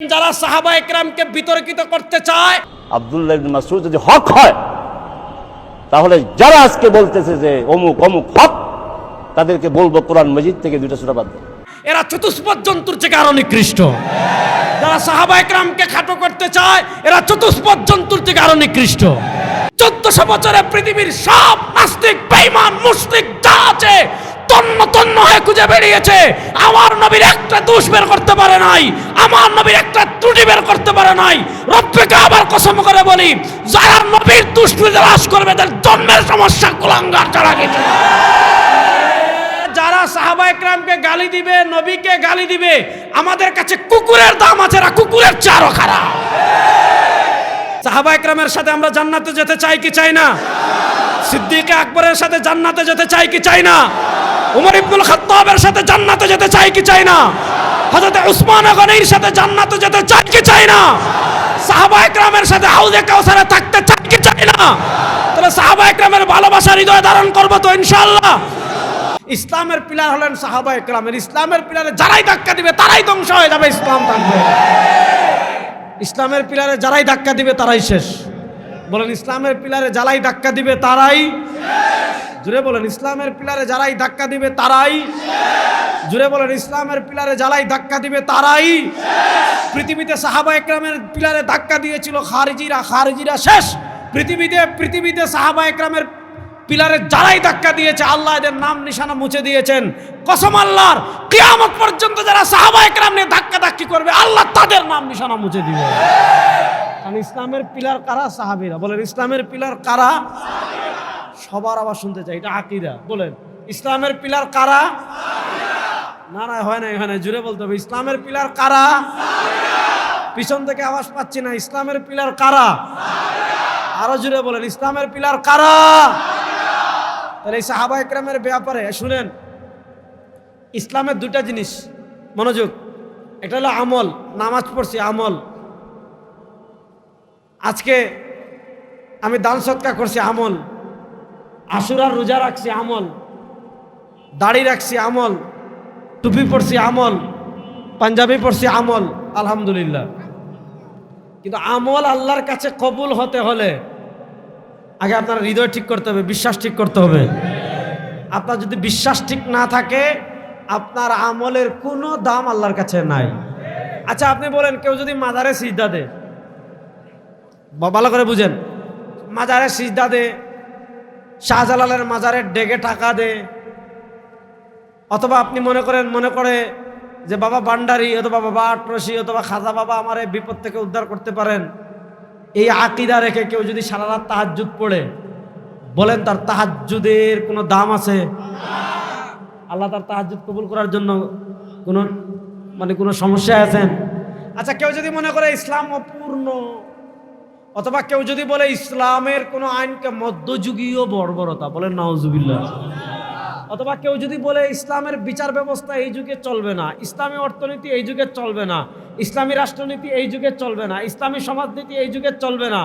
যারা সাহাবা একরামকে বিতর্কিত করতে চায়, আব্দুল্লাহ ইবনে মাসউদ যদি হক হয় তাহলে যারা আজকে বলতেছে যে অমুক অমুক হক, তাদেরকে বলবো কোরআন মাজিদ থেকে দুইটা সূরা বাদ দাও। এরা চতুষ্পদ জন্তুর থেকে আরো নিকৃষ্ট। যারা সাহাবা একরামকে খাটো করতে চায়, এরা চতুষ্পদ জন্তুর থেকে আরো নিকৃষ্ট। 1400 বছরে পৃথিবীর সব নাস্তিক, বেঈমান, মুশরিক যা আছে তন্ন তন্ন হয়ে খুঁজে বেরিয়েছে। আমার নবীর একটা দোষ বের করতে পারে নাই, আমার নবীর একটা ত্রুটি বের করতে পারে নাই। রব্বিকে আবার কসম করে বলি, যারা নবীর দুষ্কৃতি তালাশ করবে তাদের জন্মের সমস্যা কুলাঙ্গার যারা গেছে। যারা সাহাবা একরামকে গালি দিবে, নবীকে গালি দিবে, আমাদের কাছে কুকুরের দাম আছে, এরা কুকুরের চারও খারাপ। সাহাবা একরামের সাথে আমরা জান্নাতে যেতে চাই কি চাই না? সিদ্দিক আকবরের সাথে জান্নাতে যেতে চাই কি চাই না? উমর ইবনুল খাত্তাবের সাথে জান্নাতে যেতে চাই কি চাই না? হযরত উসমান গনির সাথে জান্নাতে যেতে চাই কি চাই না? সাহাবা একরামের সাথে হাউজে কাউসারে থাকতে চাই কি চাই না? তাহলে সাহাবা একরামের ভালোবাসা হৃদয়ে ধারণ করব তো ইনশাআল্লাহ। ইসলামের পিলার হলেন সাহাবা একরামের। ইসলামের পিলারে যারাই ধাক্কা দিবে তারাই ধ্বংস হয়ে যাবে, ইসলাম থাকবে। ইসলামের পিলারে যারাই ধাক্কা দিবে তারাই শেষ। বলেন, ইসলামের পিলারে যারাই ধাক্কা দিবে তারাই, জুড়ে বলেন, ইসলামের পিলারে যারাই ধাক্কা দিবে তারাই, জুড়ে বলেন, ইসলামের পিলারে যারাই ধাক্কা দিবে তারাই। পৃথিবীতে সাহাবা একরামের পিলারে ধাক্কা দিয়েছিল খারিজিরা, খারিজিরা শেষ। পৃথিবীতে সাহাবা একরামের পিলারে যারাই ধাক্কা দিয়েছে আল্লাহ এদের নাম নিশানা মুছে দিয়েছেন। কসম আল্লাহর, কিয়ামত পর্যন্ত যারা সাহাবা একরাম নিয়ে ধাক্কা ধাক্কি করবে আল্লাহ তাদের নাম নিশানা মুছে দিবে। কারণ ইসলামের পিলার কারা? সাহাবীরা। বলেন, ইসলামের পিলার কারা? সবার আবার শুনতে চাই, এটা আকীদা। বলেন, ইসলামের পিলার কারা? না না, হয় না, জুড়ে বলতে হবে। ইসলামের পিলার কারা? পিছন থেকে আওয়াজ পাচ্ছি না। ইসলামের পিলার কারা? আরো জুড়ে বলেন, ইসলামের পিলার কারা? তাহলে এই সাহাবা একরামের ব্যাপারে শুনেন, ইসলামের দুটা জিনিস, মনোযোগ। একটা হলো আমল, নামাজ পড়ছি আমল। আজকে আমি দান সৎকার করছি আমল। আশুরার রোজা রাখছি আমল। দাড়ি রাখছি আমল। টুপি পরছি আমল। পাঞ্জাবি পরছি আমল, আলহামদুলিল্লাহ। কিন্তু আমল আল্লাহর কাছে কবুল হতে হলে আগে আপনার হৃদয় ঠিক করতে হবে, বিশ্বাস ঠিক করতে হবে। আপনার যদি বিশ্বাস ঠিক না থাকে আপনার আমলের কোনো দাম আল্লাহর কাছে নাই। আচ্ছা, আপনি বলেন, কেউ যদি মাজারে সিজদা দে, ভালো করে বুঝেন, মাজারে সিজদা দে, শাহজালালের মাজারের ডেগে টাকা দে, অথবা আপনি মনে করে যে বাবা ভান্ডারী অথবা বাবা আটরশি অথবা খাজা বাবা আমার এই বিপদ থেকে উদ্ধার করতে পারেন, এই আকীদা রেখে কেউ যদি সারা রাত তাহাজ্জুদ পড়ে, বলেন তার তাহাজ্জুদের কোনো দাম আছে? আল্লাহ তার তাহাজ্জুদ কবুল করার জন্য কোনো সমস্যায় আছেন? আচ্ছা, কেউ যদি মনে করে ইসলাম অপূর্ণ, অথবা কেউ যদি বলে ইসলামের কোনো আইনকে মধ্যযুগীয় বর্বরতা, বলেন নাউজুবিল্লাহ। অথবা কেউ যদি বলে ইসলামের বিচার ব্যবস্থা এই যুগে চলবে না, ইসলামী অর্থনীতি এই যুগে চলবে না, ইসলামী রাষ্ট্রনীতি এই যুগে চলবে না, ইসলামী সমাজনীতি এই যুগে চলবে না,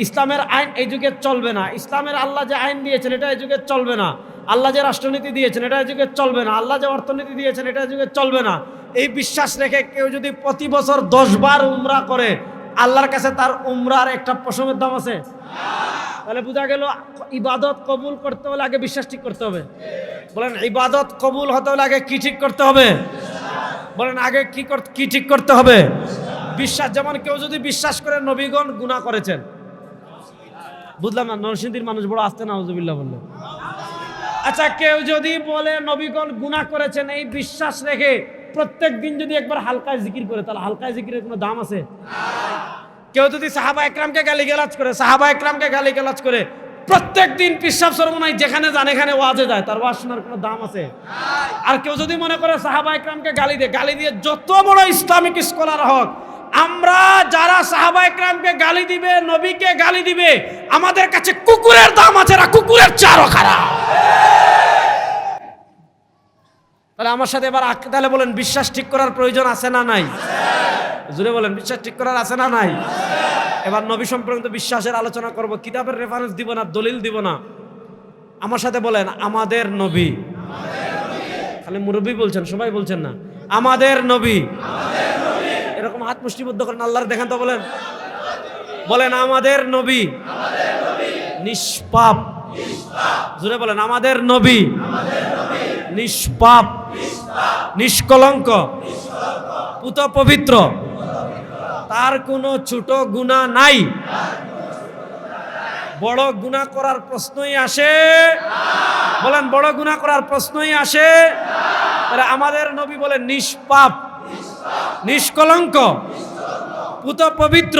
ইসলামের আইন এই যুগে চলবে না, ইসলামের আল্লাহ যে আইন দিয়েছেন এটা এই যুগে চলবে না, আল্লাহ যে রাষ্ট্রনীতি দিয়েছেন এটা এই যুগে চলবে না, আল্লাহ যে অর্থনীতি দিয়েছেন এটা এই যুগে চলবে না, এই বিশ্বাস রেখে কেউ যদি প্রতি বছর 10 বার উমরা করে, আল্লাহর কাছে তার উমরার একটা পশমের দাম আছে? তাহলে বোঝা গেল ইবাদত কবুল করতে হলে আগে বিশ্বাস ঠিক করতে হবে। বলেন, ইবাদত কবুল হতে হলে আগে কি ঠিক করতে হবে? বলেন, আগে কি ঠিক করতে হবে? বিশ্বাস। যেমন কেউ যদি বিশ্বাস করে নবীগণ গুনাহ করেছেন, বুঝলাম না, নরসিংদীর মানুষ বড় আসতে নাউজুবিল্লাহ বললেন। আচ্ছা, কেউ যদি বলে নবীগণ গুনাহ করেছেন, এই বিশ্বাস রেখে প্রত্যেক দিন যদি একবার হালকায় জিকির করে, তাহলে হালকায় জিকিরের কোনো দাম আছে? কেউ যদি সাহাবা একরামকে গালিগালাজ করে প্রত্যেক দিন পিশাব সরমনাই যেখানে যান এখানে ওয়াজে যায়, তার ওয়াজ শোনার কোনো দাম আছে? আর কেউ যদি মনে করে সাহাবা একরামকে গালি দিয়ে যত বড় ইসলামিক স্কলার হোক, আমরা যারা সাহাবা একরামকে গালি দিবে, নবীকে গালি দিবে, আমাদের কাছে কুকুরের দাম আছে, এরা কুকুরের চারও খারাপ। তাহলে আমার সাথে এবার তাহলে বলেন, বিশ্বাস ঠিক করার প্রয়োজন আছে না নাই? জুড়ে বলেন, বিশ্বাস ঠিক করার আছে না নাই? এবার নবী সম্পর্কিত বিশ্বাসের আলোচনা করব। কিতাবের রেফারেন্স দিব না, দলিল দিব না। আমার সাথে বলেন, আমাদের নবী। খালি মুরব্বী বলছেন, সবাই বলছেন না। আমাদের নবী। এরকম হাত মুষ্টিবদ্ধ করেন, আল্লাহর দেখেন তো, বলেন বলেন আমাদের নবী নিষ্পাপ। জোরে বলেন আমাদের নবী নিষ্পাপ, নিষ্কলঙ্ক, পুত পবিত্র, তার কোনো ছোট গুনাহ নাই। বড় গুনাহ করার প্রশ্নই আসে? বলেন বড় গুনাহ করার প্রশ্নই আসে? তাহলে আমাদের নবী বলেন নিষ্পাপ, নিষ্কলঙ্ক, পুত পবিত্র,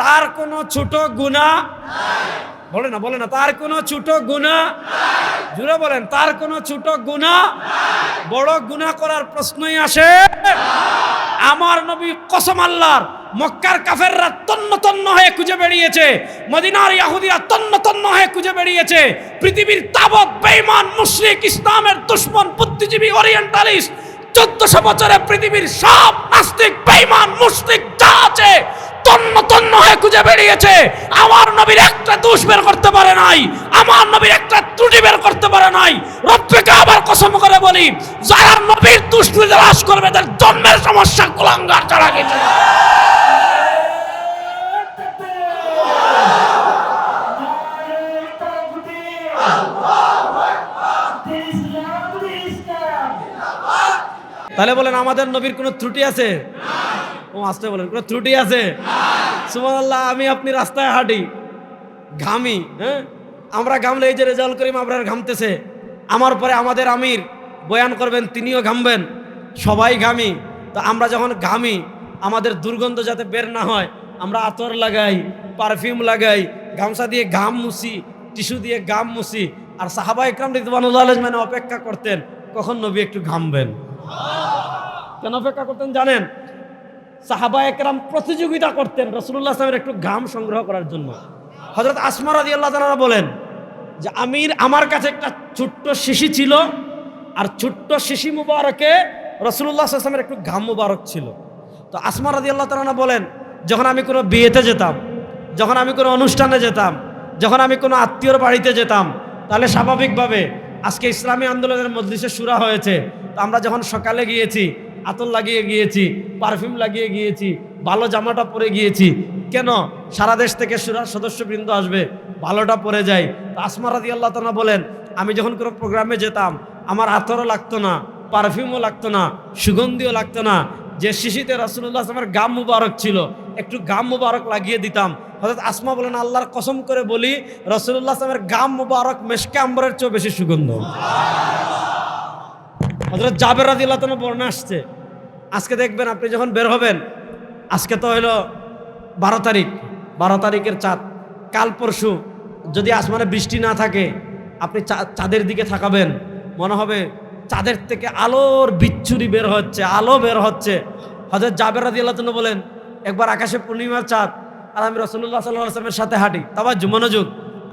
তার কোনো ছোট গুনাহ বলে না, বলে না, তার কোনো ছোট গুনাহ, জুড়ে বলেন তার কোনো ছোট গুনাহ, বড় গুনাহ করার প্রশ্নই আসে? আমার নবী কসম আল্লাহর, মক্কার কাফেররা তন্ন তন্ন হয়ে খুঁজে বেরিয়েছে, মদিনার ইহুদিরা তন্ন তন্ন হয়ে খুঁজে বেরিয়েছে, পৃথিবীর তাবৎ বেঈমান মুশরিক ইসলামের দুশমন বুদ্ধিজীবী ওরিয়েন্টালিস্ট 1400 বছরে পৃথিবীর সব নাস্তিক বেঈমান মুশরিক যা আছে তন্ন তন্ন হয়ে খুঁজে বেরিয়েছে। আমার নবীর একটা দোষ বের করতে পারে নাই, আমার নবীর একটা ত্রুটি বের করতে পারে নাই। রব্বিকে আবার কসম করে বলি, যারা নবীর দোষ তালাশ করবে তার জন্মের সমস্যা কুলাঙ্গার ছাড়া কিছু না। তাহলে বলেন আমাদের নবীর কোনো ত্রুটি আছে? ও আসতে বলেন কোনো ত্রুটি আছে? সুবহানাল্লাহ। আমি আপনি রাস্তায় হাঁটি, ঘামি, হ্যাঁ আমরা ঘামলে এই যে রেজাউল করিম আবরার ঘামতেছে, আমার পরে আমাদের আমির বয়ান করবেন, তিনিও ঘামবেন, সবাই ঘামি। তো আমরা যখন ঘামি আমাদের দুর্গন্ধ যাতে বের না হয় আমরা আতর লাগাই, পারফিউম লাগাই, গামছা দিয়ে ঘাম মুছি, টিস্যু দিয়ে ঘাম মুছি। আর সাহাবা ইকরাম রিদওয়ানুল্লাহ আলাইহিম মানে অপেক্ষা করতেন কখন নবী একটু ঘামবেন। কেন অপেক্ষা করতেন জানেন? সাহাবা একরাম প্রতিযোগিতা করতেন রাসূলুল্লাহ সাল্লাল্লাহু আলাইহি ওয়াসাল্লামের একটু ঘাম সংগ্রহ করার জন্য। হযরত আসমা রাদিয়াল্লাহু তাআলা বলেন যে আমার কাছে একটা ছোট্ট শিশি ছিল, আর ছোট্ট শিশি মুবারকে রাসূলুল্লাহ সাল্লাল্লাহু আলাইহি ওয়াসাল্লামের একটু ঘাম মুবারক ছিল। তো আসমা রাদিয়াল্লাহু তাআলা বলেন, যখন আমি কোনো বিয়েতে যেতাম, যখন আমি কোনো অনুষ্ঠানে যেতাম, যখন আমি কোনো আত্মীয়র বাড়িতে যেতাম, তাহলে স্বাভাবিকভাবে আজকে ইসলামী আন্দোলনের মজলিসে শুরা হয়েছে, তো আমরা যখন সকালে গিয়েছি আতর লাগিয়ে গিয়েছি, পারফিউম লাগিয়ে গিয়েছি, ভালো জামাটা পরে গিয়েছি। কেন? সারা দেশ থেকে শুরার সদস্যবৃন্দ আসবে, ভালোটা পরে যাই। তো আসমা রাদিয়াল্লাহু তাআলা বলেন, আমি যখন কোনো প্রোগ্রামে যেতাম আমার আতরও লাগতো না, পারফিউমও লাগতো না, সুগন্ধিও লাগতো না। যে শিশিতে রাসূলুল্লাহ সাল্লাল্লাহু আলাইহি ওয়াসাল্লামের গাম মুবারক ছিল, একটু গাম মুবারক লাগিয়ে দিতাম। হযরত আসমা বলেন, আল্লাহর কসম করে বলি রাসূলুল্লাহ সাল্লাল্লাহু আলাইহি ওয়াসাল্লামের গাম মুবারক মেশকে আম্বরের চেয়ে বেশি সুগন্ধ। হযরত জাবের রাদিয়াল্লাহু তাআলা বর্ণনা আসছে, আজকে দেখবেন আপনি যখন বের হবেন, আজকে তো হলো 12 তারিখ, 12 তারিখের চাঁদ, কাল পরশু যদি আসমানে বৃষ্টি না থাকে আপনি চাঁদের দিকে তাকাবেন, মনে হবে চাঁদের থেকে আলোর বিচ্ছুরি বের হচ্ছে, আলো বের হচ্ছে। হযরত জাবের রাদিয়াল্লাহু তাআলা বলেন, একবার আকাশে পূর্ণিমার চাঁদ আর আমি রাসূলুল্লাহ সাল্লাল্লাহু আলাইহি ওয়াসাল্লামের সাথে হাঁটি। তাওয়াজ্জু, মনোযোগ,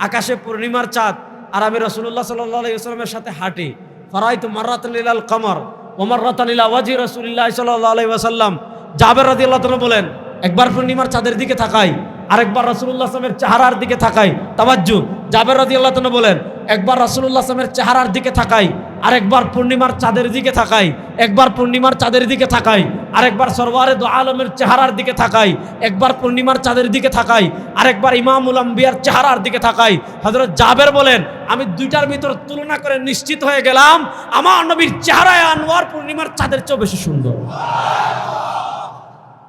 আকাশে পূর্ণিমার চাঁদ আর আমি রাসূলুল্লাহ সাল্লাল্লাহু আলাইহি ওয়াসাল্লামের সাথে হাঁটি। ফারাইতু মাররাতান লিলাল কমর ওয়া মাররাতান ইলা ওয়াজহি রাসূলিল্লাহ সাল্লাল্লাহু আলাইহি ওয়াসাল্লাম। জাবের রাদিয়াল্লাহু তাআলা বলেন, একবার পূর্ণিমার চাঁদের দিকে তাকাই, আরেকবার রাসূলুল্লাহ সাল্লাল্লাহু আলাইহি ওয়াসাল্লামের চেহারার দিকে তাকাই। তাওয়াজ্জু, জাবের রাদিয়াল্লাহু তাআলা বলেন, একবার রাসূলুল্লাহ সাল্লাল্লাহু আলাইহি ওয়াসাল্লামের চেহারার দিকে তাকাই, আরেকবার পূর্ণিমার চাঁদের দিকে তাকাই, একবার পূর্ণিমার চাঁদের দিকে তাকাই, আরেকবার সরওয়ারে দু আলমের চেহারার দিকে তাকাই, একবার পূর্ণিমার চাঁদের দিকে তাকাই, আরেকবার ইমামুল আম্বিয়ার চেহারার দিকে তাকাই। হযরত জাবের বলেন, আমি দুইটার ভিতর তুলনা করে নিশ্চিত হয়ে গেলাম আমার নবীর চেহারায় আনোয়ার পূর্ণিমার চাঁদের চেয়ে বেশি সুন্দর।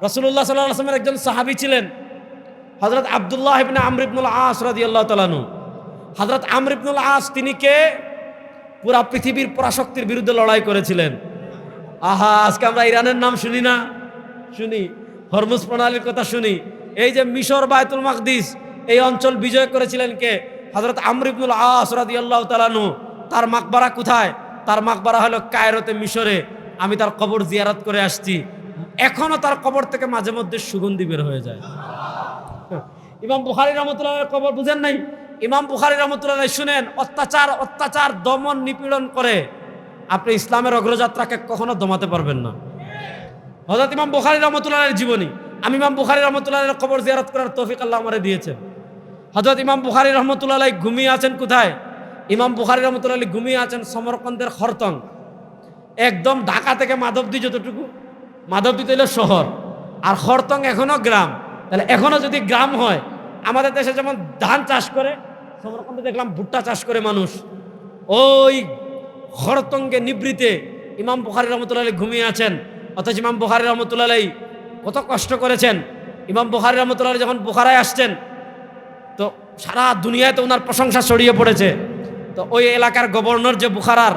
রাসূলুল্লাহ সাল্লাল্লাহু আলাইহি ওয়াসাল্লামের একজন সাহাবী ছিলেন হযরত আব্দুল্লাহ ইবনে আমর ইবনুল আস রাদিয়াল্লাহু তাআলা আনহু। হযরত আমর ইবনুল আস তিনি কে? পুরা পৃথিবীর পরাশক্তির বিরুদ্ধে লড়াই করেছিলেন। আহা, আজকে আমরা ইরানের নাম শুনি না? শুনি, হরমুজ প্রণালীর কথা শুনি। এই যে মিশর, বায়তুল মাকদিস, এই অঞ্চল বিজয় করেছিলেন কে? হযরত আমর ইবনুল আস রাদিয়াল্লাহু তাআলা আনহু। তার মাকবারা কোথায়? তার মাকবারা হলো কায়রোতে, মিশরে। আমি তার কবর জিয়ারত করে আসছি, এখনো তার কবর থেকে মাঝে মধ্যে সুগন্ধি বের হয়ে যায়। ইমাম বুখারী রাহমাতুল্লাহর কবর বুঝেন নাই? ইমাম বুখারী রাহমাতুল্লাহ শুনেন, অত্যাচার দমন নিপীড়ন করে আপনি ইসলামের অগ্রযাত্রাকে কখনো দমাতে পারবেন না। হযরত ইমাম বুখারী রাহমাতুল্লাহর জীবনী, আমি ইমাম বুখারী রাহমাতুল্লাহর কবর জিয়ারত করার তৌফিক আল্লাহ আমারে দিয়েছেন। হযরত ইমাম বুখারী রাহমাতুল্লাহ ঘুমিয়ে আছেন কোথায়? ইমাম বুখারী রাহমাতুল্লাহ ঘুমিয়ে আছেন সমরকন্দের খরতং, একদম ঢাকা থেকে মাধবদী, যতটুকু মাধবদী হলো শহর, আর খরতং এখনো গ্রাম। তাহলে এখনো যদি গ্রাম হয়, আমাদের দেশে যেমন ধান চাষ করে, সমরকন্দে দেখলাম ভুট্টা চাষ করে মানুষ, ওই খরতঙ্গে নিবৃতে ইমাম বুখারী রহমতুল্লাহ আলাইহি ঘুমিয়ে আছেন। অথচ ইমাম বুখারী রহমতুল্লাহ আলাইহি কত কষ্ট করেছেন। ইমাম বুখারী রহমতুল্লাহ আলাইহি যখন বুখারায় আসছেন, তো সারা দুনিয়াতে ওনার প্রশংসা ছড়িয়ে পড়েছে। তো ওই এলাকার গভর্নর যে বুখারার,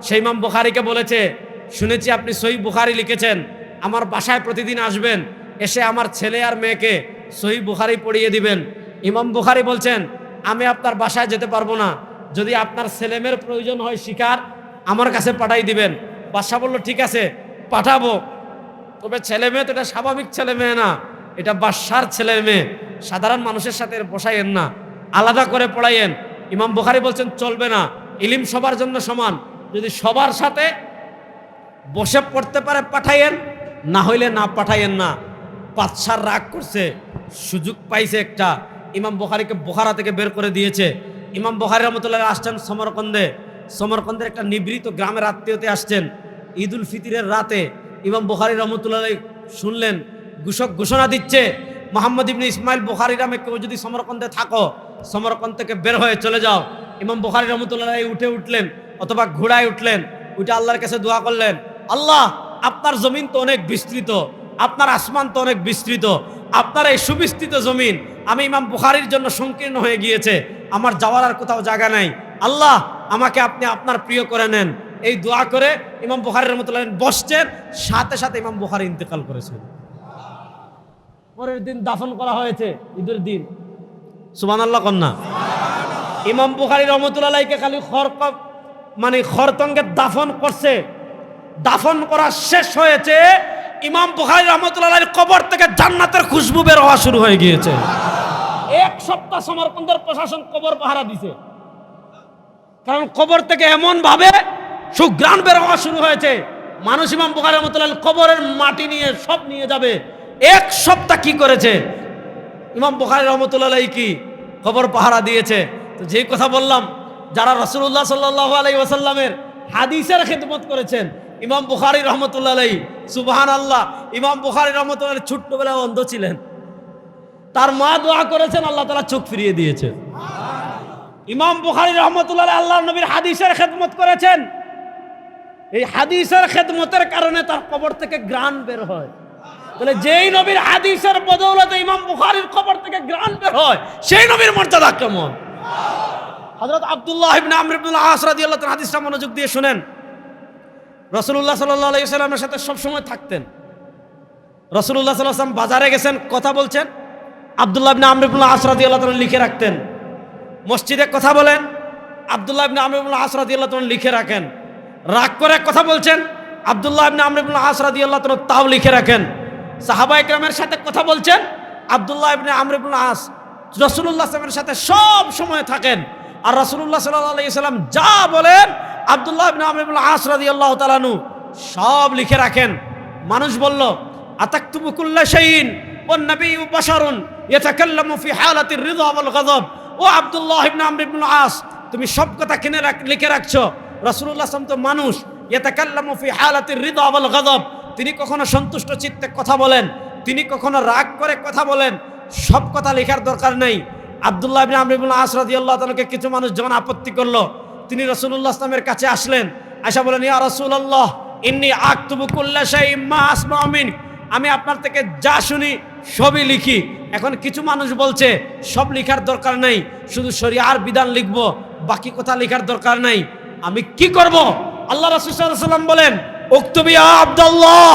সেই ইমাম বুখারীকে বলেছে, শুনেছি আপনি সহিহ বুখারী লিখেছেন, আমার বাসায় প্রতিদিন আসবেন, এসে আমার ছেলে আর মেয়েকে সহিহ বুখারী পড়িয়ে দিবেন। ইমাম বুখারী বলছেন, আমি আপনার বাসায় যেতে পারবো না, যদি আপনার ছেলেমেয়ের প্রয়োজন হয় শিকার, আমার কাছে পাঠাই দিবেন। বাদশা বলল, ঠিক আছে পাঠাবো, তবে ছেলে মেয়ে তো এটা স্বাভাবিক ছেলে মেয়ে না, এটা বাদশার ছেলে মেয়ে, সাধারণ মানুষের সাথে বসাইয়েন না, আলাদা করে পড়াইয়েন। ইমাম বুখারী বলছেন, চলবে না, ইলিম সবার জন্য সমান, যদি সবার সাথে বসে পড়তে পারে পাঠাইয়েন, না হইলে না পাঠাইয়েন না। বাদশার রাগ করছে, সুযোগ পাইছে একটা, ইমাম বুখারীকে বুখারা থেকে বের করে দিয়েছে। ইমাম বুখারী রহমতুল্লাহ আসছেন সমরকন্দে, সমরকন্দের একটা নিভৃত গ্রামের আত্মীয়তে আসছেন। ঈদুল ফিতরের রাতে ইমাম বুখারী রহমতুল্লাহ শুনলেন ঘোষণা দিচ্ছে, মোহাম্মদ ইবনে ইসমাইল বুখারী নামে কেউ যদি সমরকন্দে থাকো, সমরকন্দ থেকে বের হয়ে চলে যাও। ইমাম বুখারী রহমতুল্লাহ উঠে উঠলেন, অথবা ঘোড়ায় উঠলেন, উঠে আল্লাহর কাছে দোয়া করলেন, আল্লাহ আপনার জমিন তো অনেক বিস্তৃত, আপনার আসমান তো অনেক বিস্তৃত, আপনার এই সুবিস্তৃত জমিন আমি ইমাম বুখারীর জন্য সংকীর্ণ হয়ে গিয়েছে, আমার যাওয়ার আর কোথাও জায়গা নাই, আল্লাহ আমাকে আপনি আপনার প্রিয় করে নেন। এই দোয়া করে ইমাম বুখারী রহমতুল্লাহ বসছেন, সাথে সাথে ইমাম বুখারী ইন্তেকাল করেছেন। পরের দিন দাফন করা হয়েছে, ঈদের দিন। সুবহানাল্লাহ কন্যা। ইমাম বুখারী রহমতুল্লাহকে খালি খরতঙ্গে দাফন করছে, দাফন করা শেষ হয়েছে, ইমাম বুখারী রহমতুল্লাহর কবর থেকে জান্নাতের খুশবু বের হওয়া শুরু হয়ে গিয়েছে। এক সপ্তাহ সমরকন্দের প্রশাসন কবর পাহারা দিছে, কারণ কবর থেকে এমন ভাবে সুঘ্রাণ বের হওয়া শুরু হয়েছে, মানুষ ইমাম বুখারী রহমতুল্লাহ কবরের মাটি নিয়ে সব নিয়ে যাবে। এক সপ্তাহ কি করেছে ইমাম বুখারী রহমতুল্লাহ কি কবর পাহারা দিয়েছে। তো যেই কথা বললাম, যারা রাসূলুল্লাহ সাল্লাল্লাহু আলাইহি ওয়াসাল্লামের হাদিসের খেদমত করেছেন, ইমাম বুখারী রহমতুল্লাহ আলাইহি, সুবহানাল্লাহ, ইমাম বুখারী রহমতুল্লাহ আলাইহি ছোট্টবেলায় অন্ধ ছিলেন, তার মা দোয়া করেছেন, আল্লাহ তাআলা চোখ ফিরিয়ে দিয়েছে। ইমাম বুখারী রহমতুল্লাহ আলাইহি আল্লাহর নবীর হাদিসের খেদমত করেছেন, এই হাদিসের খেদমতের কারণে তার কবর থেকে ঘ্রাণ বের হয়। তাহলে যেই নবীর হাদিসের বদৌলতে ইমাম বুখারীর কবর থেকে ঘ্রাণ বের হয়, সেই নবীর মর্যাদা কেমন। হযরত আব্দুল্লাহ ইবনে আমর ইবনে আস রাদিয়াল্লাহু তাআলা হাদিসটা মনোযোগ দিয়ে শুনেন। রাসূলুল্লাহ সাল্লাল্লাহু আলাইহি ওয়াসাল্লামের সাথে সব সময় থাকতেন। রাসূলুল্লাহ সাল্লাল্লাহু আলাইহি ওয়াসাল্লাম বাজারে গেছেন, কথা বলছেন, আব্দুল্লাহ ইবনে আমর ইবনে আস রাদিয়াল্লাহু তাআলা লিখে রাখতেন। মসজিদে কথা বলেন, আব্দুল্লাহ ইবনে আমর ইবনে আস রাদিয়াল্লাহু তাআলা লিখে রাখেন। রাগ করে কথা বলছেন, আব্দুল্লাহ ইবনে আমর ইবনে আস রাদিয়াল্লাহু তাআলা তাও লিখে রাখেন। সাহাবায়ে কেরামের সাথে কথা বলছেন, আব্দুল্লাহ ইবনে আমর ইবনে আস রাসূলুল্লাহ সাল্লাল্লাহু আলাইহি ওয়াসাল্লামের সাথে সব সময় থাকেন। আর রাসূলুল্লাহ সাল্লাল্লাহু আলাইহি ওয়াসাল্লাম যা বলেন, আব্দুল্লাহ ইবনে আমর ইবনে আস রাদিয়াল্লাহু তাআলা আনহু সব লিখে রাখেন। মানুষ বলল, আতাকতুবু কুল্লা শাইইন ওয়ান নাবিয়্যু বাশারুন ইয়াতাকাল্লামু ফি হালাতির রিদা ওয়াল গাযব। ও আব্দুল্লাহ ইবনে আমর ইবনে আস, তুমি সব কথা লিখে রাখছো। রাসূলুল্লাহ সাল্লাল্লাহু আলাইহি ওয়াসাল্লাম তো মানুষ, ইয়াতাকাল্লামু ফি হালাতির রিদা ওয়াল গাযব, তিনি কখনো সন্তুষ্ট চিত্তে কথা বলেন, তিনি কখনো রাগ করে কথা বলেন, সব কথা লেখার দরকার নেই। আব্দুল্লাহ ইবনে আমর ইবনে আস রাদিয়াল্লাহু তাআলাকে কিছু মানুষ যখন আপত্তি করলো, তিনি রাসূলুল্লাহ সাল্লাল্লাহু আলাইহি ওয়াসাল্লামের কাছে আসলেন, আয়েশা বলেন, ইয়া রাসূলুল্লাহ ইন্নী আকতুবু কুল্লা শাইইন মা আসমাউ মিন, আমি আপনার থেকে যা শুনি সবই লিখি। এখন কিছু মানুষ বলছে সব লেখার দরকার নেই, শুধু শরিয়ার বিধান লিখবো, বাকি কথা লেখার দরকার নেই। আমি কি করব? আল্লাহ রাসূল সাল্লাল্লাহু আলাইহি ওয়াসাল্লাম বলেন, উকতুবি ইয়া আব্দুল্লাহ,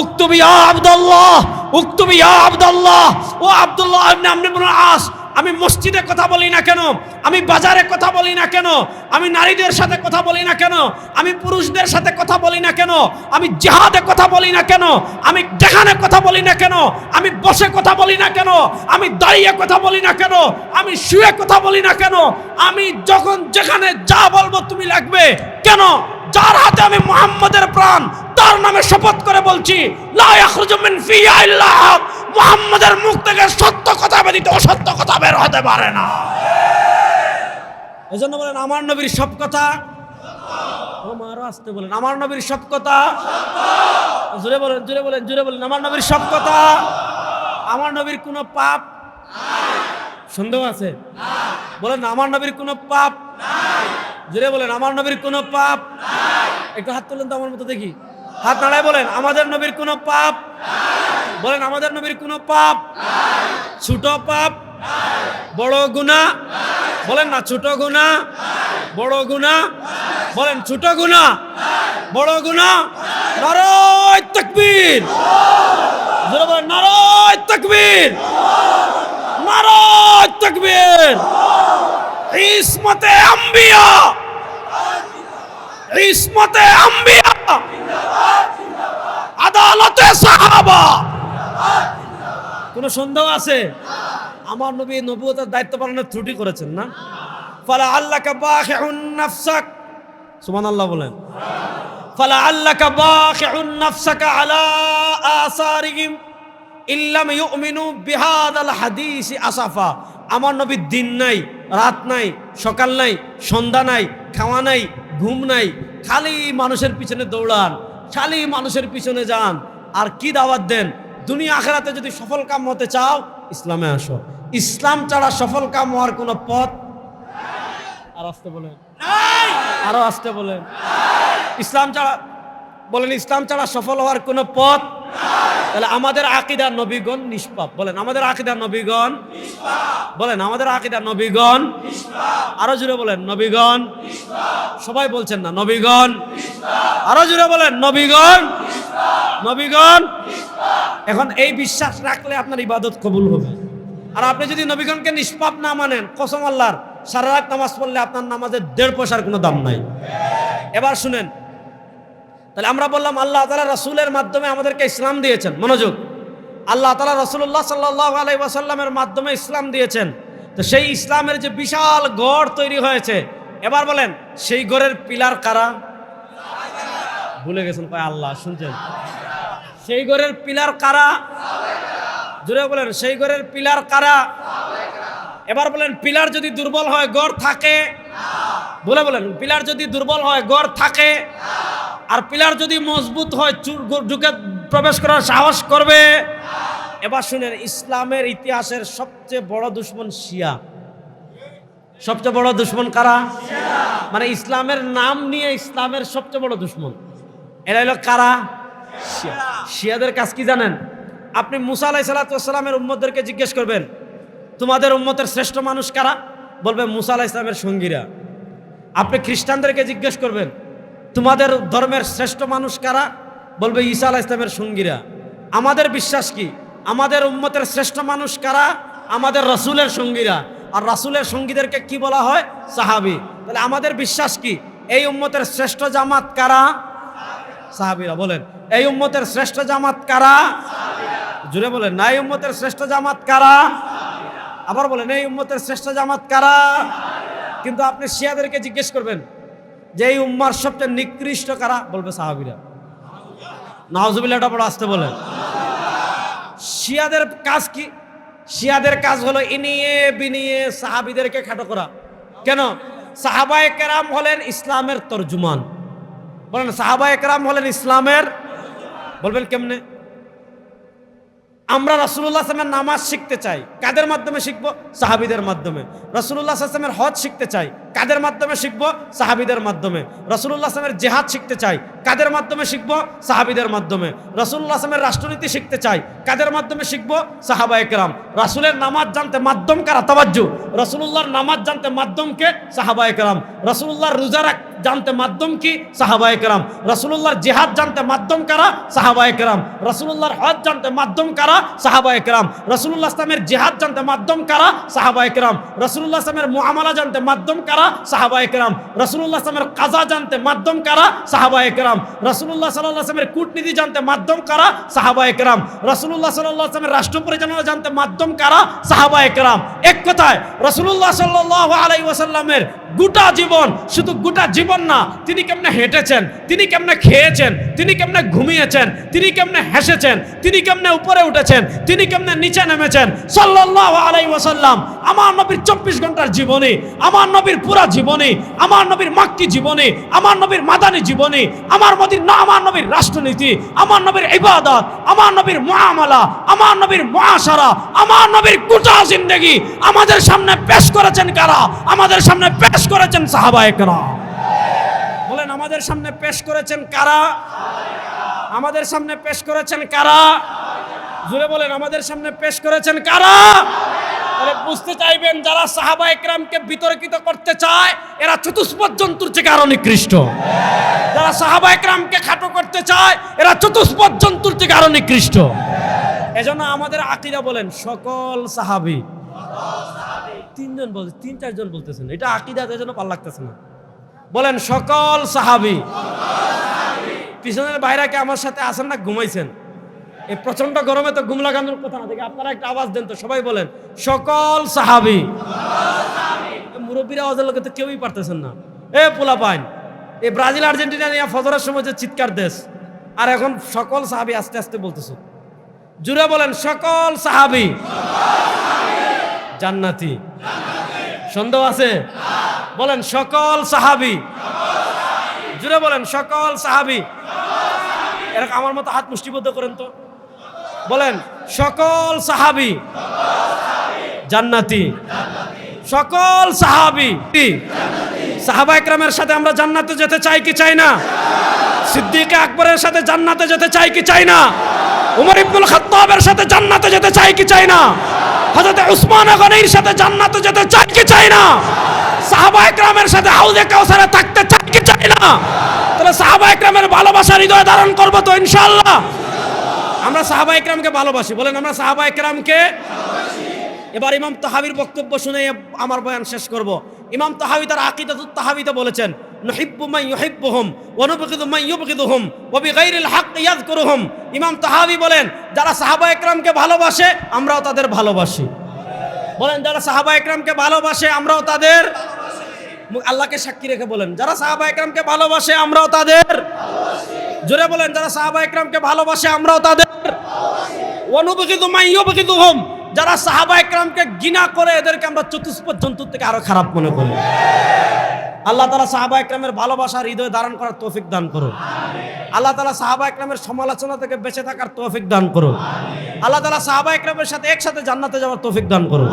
উকতুবি ইয়া আব্দুল্লাহ, উকতুবি ইয়া আব্দুল্লাহ। ও আব্দুল্লাহ ইবনে আমর ইবনে আস, আমি মসজিদে কথা বলি না কেন, আমি বাজারে কথা বলি না কেন, আমি নারীদের সাথে কথা বলি না কেন, আমি পুরুষদের সাথে কথা বলি না কেন, আমি জিহাদে কথা বলি না কেন, আমি যেখানে কথা বলি না কেন, আমি বসে কথা বলি না কেন, আমি দাঁড়িয়ে কথা বলি না কেন, আমি শুয়ে কথা বলি না কেন, আমি যখন যেখানে যা বলবো তুমি লাগবে কেন, যার হাতে আমি মুহাম্মাদের প্রাণ, তার নামে শপথ করে বলছি, লা ইয়াখরুজু মিন ফিয়া ইল্লা হক, মুহাম্মাদের মুখ থেকে সত্য কথা ব্যতীত অসত্য কথা বের হতে পারে না। এজন্য বলেন, আমার নবীর সব কথা আরো আসতে বলেন, আমার নবীর সব কথা জোরে বলেন, জোরে বলেন, জোরে বলেন, আমার নবীর সব কথা। আমার নবীর কোনো পাপ সন্দেহ আছে? বলেন আমার নবীর কোনো পাপ। জোরে বলেন আমার নবীর কোনো পাপ। একটু হাত তুলেন তো আমার মতো দেখি, হাত নাড়ায় বলেন আমাদের নবীর কোনো পাপ। বলেন আমাদের নবীর কোনো পাপ। ছোট পাপ, বড় গুনাহ, বলেন না ছোট গুনাহ, বড় গুনাহ, বলেন ছোট গুনাহ, বড় গুনাহ। নারায়ে তাকবীর, জোরে বলেন নারায়ে তাকবীর, নারায়ে তাকবীর। ইসমতে আম্বিয়া, ইসমতে আম্বিয়া, আদালতে সাহাবা। কোন সন্দেহ আছে? আমার নবী নবুয়তের দায়িত্ব পালনের ত্রুটি করেছেন না? ফালা আল্লাকা বাখিউন নাফসাক, সুবহানাল্লাহ বলেন। ফালা আল্লাকা বাখিউন নাফসাকা আলা আসারিহিম ইল্লাম ইউমিনু বিহাদাল হাদিস আসাফা। আমার নবীর দিন নাই, রাত নাই, সকাল নাই, সন্ধ্যা নাই, খাওয়া নাই, ঘুম নাই, খালি মানুষের পিছনে দৌড়ান, খালি মানুষের পিছনে যান। আর কি দাওয়াত দেন? দুনিয়া আখেরাতে যদি সফল কাম হতে চাও ইসলামে আসো। ইসলাম ছাড়া সফল কাম হওয়ার কোনো পথ। আর আসতে বলেন, আরো আসতে বলেন, ইসলাম ছাড়া, বলেন ইসলাম ছাড়া সফল হওয়ার কোনো পথ। তাহলে আমাদের আকীদা নবীগণ নিষ্পাপ। বলেন আমাদের আকীদা নবীগণ নিষ্পাপ। বলেন আমাদের আকীদা নবীগণ নিষ্পাপ। আরো জোরে বলেন নবীগণ নিষ্পাপ। সবাই বলছেন না নবীগণ নিষ্পাপ। আরো জোরে বলেন নবীগণ নিষ্পাপ, নবীগণ নিষ্পাপ। এখন এই বিশ্বাস রাখলে আপনার ইবাদত কবুল হবে। আর আপনি যদি নবীগণকে নিষ্পাপ না মানেন, কসম আল্লাহর, সারা রাত নামাজ পড়লে আপনার নামাজের 1.5 পয়সার কোনো দাম নাই। এবার শুনেন, তাহলে আমরা বললাম আল্লাহ তাআলা রাসূলের মাধ্যমে আমাদেরকে ইসলাম দিয়েছেন। মনোযোগ, আল্লাহ তাআলা রাসূলুল্লাহ সাল্লাল্লাহু আলাইহি ওয়াসাল্লামের মাধ্যমে ইসলাম দিয়েছেন। তো সেই ইসলামের যে বিশাল গড় তৈরি হয়েছে, এবার বলেন সেই গড়ের পিলার কারা? ভুলে গেছেন কয় আল্লাহ, শুনছেন? সেই গড়ের পিলার কারা? জোরে বলেন সেই গড়ের পিলার কারা? এবার বলেন পিলার যদি দুর্বল হয় গড় থাকে? বলে বলেন পিলার যদি দুর্বল হয় গড় থাকে? আর পিলার যদি মজবুত হয় ঢুকে প্রবেশ করার সাহস করবে? এবার শুনেন, ইসলামের ইতিহাসের সবচেয়ে বড় দুশমন শিয়া। সবচেয়ে বড় দুশমন কারা? মানে ইসলামের নাম নিয়ে ইসলামের সবচেয়ে বড় দুশমন এরা হলো কারা? শিয়া। শিয়াদের কাজ কি জানেন? আপনি মুসা আলাইহিস সালামের উম্মতদেরকে জিজ্ঞেস করবেন তোমাদের উম্মতের শ্রেষ্ঠ মানুষ কারা? বলবে মুসা আলাইহিস সালামের সঙ্গীরা। আপনি খ্রিস্টানদেরকে জিজ্ঞেস করবেন তোমাদের ধর্মের শ্রেষ্ঠ মানুষ কারা? বলবে ঈসা আলাইহিস সালামের সঙ্গীরা। আমাদের বিশ্বাস কি? আমাদের উম্মতের শ্রেষ্ঠ মানুষ কারা? আমাদের রাসূলের সঙ্গীরা। আর রাসূলের সঙ্গীদেরকে কি বলা হয়? সাহাবী। তাহলে আমাদের বিশ্বাস কি? এই উম্মতের শ্রেষ্ঠ জামাত কারা? সাহাবীরা। বলেন এই উম্মতের শ্রেষ্ঠ জামাত কারা? জোরে বলেন না এই উম্মতের শ্রেষ্ঠ জামাত কারা? আবার বলেন এই উম্মতের শ্রেষ্ঠ জামাত কারা? কিন্তু আপনি শিয়াদেরকে জিজ্ঞেস করবেন যে এই উম্মার সবচেয়ে নিকৃষ্ট কারা? বলবে সাহাবীরা। নাউজুবিল্লাহ, এটা বড় আসতে বলেন। শিয়াদের কাজ কি? শিয়াদের কাজ হলো ইনিয়ে বিনিয়ে সাহাবীদেরকে খাটো করা। কেন? সাহাবায়ে কেরাম হলেন ইসলামের তর্জুমান। বলেন সাহাবায়ে কেরাম হলেন ইসলামের। বলবেন কেমনে? আমরা রাসূলুল্লাহ সাল্লাল্লাহু আলাইহি ওয়াসাল্লামের নামাজ শিখতে চাই, কাদের মাধ্যমে শিখবো? সাহাবীদের মাধ্যমে। রাসূলুল্লাহ সাল্লাল্লাহু আলাইহি ওয়াসাল্লামের হজ শিখতে চাই, কাদের মাধ্যমে শিখবো? সাহাবীদের মাধ্যমে। রাসূলুল্লাহ সাল্লাল্লাহু আলাইহি ওয়াসাল্লামের জিহাদ শিখতে চাই, কাদের মাধ্যমে শিখবো? সাহাবীদের মাধ্যমে। রাসূলুল্লাহ সাল্লাল্লাহু আলাইহি ওয়াসাল্লামের রাষ্ট্রনীতি শিখতে চাই, কাদের মাধ্যমে শিখবো? সাহাবায়ে কেরাম। রাসূলের নামাজ জানতে মাধ্যম কারা? তাওয়াজ্জু। রাসূলুল্লাহর নামাজ জানতে মাধ্যম কে? সাহাবায়ে কেরাম। রাসূলুল্লাহর রোজা জানতে মাধ্যম কি? সাহাবায়ে কেরাম। রাসূলুল্লাহর জিহাদ জানতে মাধ্যম কারা? সাহাবায়ে কেরাম। রাসূলুল্লাহর হজ জানতে মাধ্যম কারা? সাহাবায়ে কেরাম। রাসূলুল্লাহ ইসলামের জিহাদ জানতে মাধ্যম কারা? সাহাবায়ে কেরাম। রাসূলুল্লাহ ইসলামের মুআমালা জানতে মাধ্যম কারা? সাহাবায়ে কেরাম। রাসূলুল্লাহ ইসলামের কাজা জানতে মাধ্যম কারা? সাহাবায়ে কেরাম। রাসূলুল্লাহ সাল্লাল্লাহু আলাইহি ওয়াসাল্লামের কূটনীতি জানতে মাধ্যম কারা? সাহাবায়ে কেরাম। রাসূলুল্লাহ সাল্লাল্লাহু আলাইহি ওয়াসাল্লামের রাষ্ট্র পরিচালনা জানতে মাধ্যম কারা? সাহাবায়ে কেরাম। এক কথায় রাসূলুল্লাহ সাল্লাল্লাহু আলাইহি ওয়াসাল্লামের গোটা জীবন, শুধু গোটা জীবন না, তিনি কেমনে হেঁটেছেন, তিনি কেমনে খেয়েছেন, তিনি কেমনে ঘুমিয়েছেন, তিনি কেমনে হেসেছেন, তিনি কেমনে উপরে উঠেছেন, তিনি কেমনে নিচে নেমেছেন, সাল্লাল্লাহু আলাইহি ওয়াসাল্লাম। আমার নবীর 24 ঘন্টার জীবনী, আমার নবীর পুরা জীবনী, আমার নবীর মাক্কি জীবনী, আমার নবীর মাদানী জীবনী, আমার নবীর রাষ্ট্রনীতি, আমার নবীর ইবাদত, আমার নবীর মুআমালা, আমার নবীর মুআশারা, আমার নবীর গোটা জিন্দেগি আমাদের সামনে পেশ করেছেন কারা? আমাদের সামনে পেশ করেছেন সাহাবায়ে কেরাম। বলেন আমাদের সামনে পেশ করেছেন কারা? আমাদের সামনে পেশ করেছেন কারা? জোরে বলেন আমাদের সামনে পেশ করেছেন কারা? তাহলে বুঝতে চাইবেন, যারা সাহাবায়ে কেরামকে বিতর্কিত করতে চায় এরা চতুষ্পদ জন্তুর থেকে আরো নিকৃষ্ট। যারা সাহাবায়ে কেরামকে খাটো করতে চায় এরা চতুষ্পদ জন্তুর থেকে আরো নিকৃষ্ট। এজন্য আমাদের আকীদা বলেন সকল সাহাবী। তিনজন বলতে, 3-4 জন বলতেছেন, এটা আকীদা, এজন্য ভালো লাগতেছে না। বলেন সকল সাহাবী। পিছনের ভাইরাকে আমার সাথে আসেন না, ঘুমাইছেন? এই প্রচন্ড গরমে তো ঘুম লাগানোর কথা না, দেখে আপনারা একটা আওয়াজ দেন তো, সবাই বলেন সকল সাহাবী। মুরব্বীরা আওয়াজের লোকে তো কেউই পারতেছেন না। পোলা পাইন, এই ব্রাজিল আর্জেন্টিনা নিয়ে ফজরের সময় যে চিৎকার দেশ, আর এখন সকল সাহাবী আস্তে আস্তে বলতেছে। জুড়ে বলেন সকল সাহাবী জান্নাতি। সন্দেহ আছে? বলেন সকল সাহাবী। জুড়ে বলেন সকল সাহাবী। এরকম আমার মতো হাত মুষ্টিবদ্ধ করেন তো, বলেন সকল সাহাবী জান্নাতি। সকল সাহাবী। সাহাবায়ে কেরামের সাথে আমরা জান্নাতে যেতে চাই কি চাই না? সিদ্দিক আকবরের সাথে জান্নাতে যেতে চাই কি চাই না? উমর ইবনুল খাত্তাবের সাথে জান্নাতে যেতে চাই কি চাই না? হযরত উসমান গনির সাথে জান্নাতে যেতে চাই কি চাই না? সাহাবায়ে কেরামের সাথে হাউজে কাউসারে থাকতে চাই কি চাই না? তাহলে সাহাবায়ে কেরামের ভালোবাসা হৃদয়ে ধারণ করব তো ইনশাআল্লাহ। আমরা সাহাবায়ে কেরামকে ভালোবাসি। বলেন আমরা সাহাবায়ে কেরামকে ভালোবাসি। এবার ইমাম তাহাবীর বক্তব্য শুনে আমার বয়ান শেষ করব। ইমাম তাহাবী তার আকীদাতুত তাহাবীতে বলেছেন, নুহিব্বু মান ইউহিব্বুহুম ওয়া নুবগিদু মান ইউবগিদুহুম ওয়া বিগাইরিল হক ইয়াযকুরুহুম। ইমাম তাহাবী বলেন, যারা সাহাবায়ে কেরামকে ভালোবাসে আমরাও তাদের ভালোবাসি। বলেন যারা সাহাবায়ে কেরামকে ভালোবাসে আমরাও তাদের ভালোবাসি। আল্লাহকে সাক্ষী রেখে বলেন, যারা সাহাবায়ে কেরামকে ভালোবাসে আমরাও তাদের ভালোবাসি। জোরে বলেন, যারা সাহাবায়ে কেরামকে ভালোবাসে আমরাও তাদের ভালোবাসি। ওয়া নুবগিদু মান ইউবগিদুহুম, যারা সাহাবায়ে কেরামকে ঘৃণা করে এদেরকে আমরা চতুষ্পদ জন্তুর থেকে আরো খারাপ মনে করি। আল্লাহ তাআলা সাহাবায়ে কেরামের ভালোবাসার হৃদয় ধারণ করার তৌফিক দান করুন। আল্লাহ তাআলা সাহাবায়ে কেরামের সমালোচনা থেকে বেঁচে থাকার তৌফিক দান করুন। আল্লাহ তাআলা সাহাবায়ে কেরামের সাথে একসাথে জান্নাতে যাওয়ার তৌফিক দান করুন।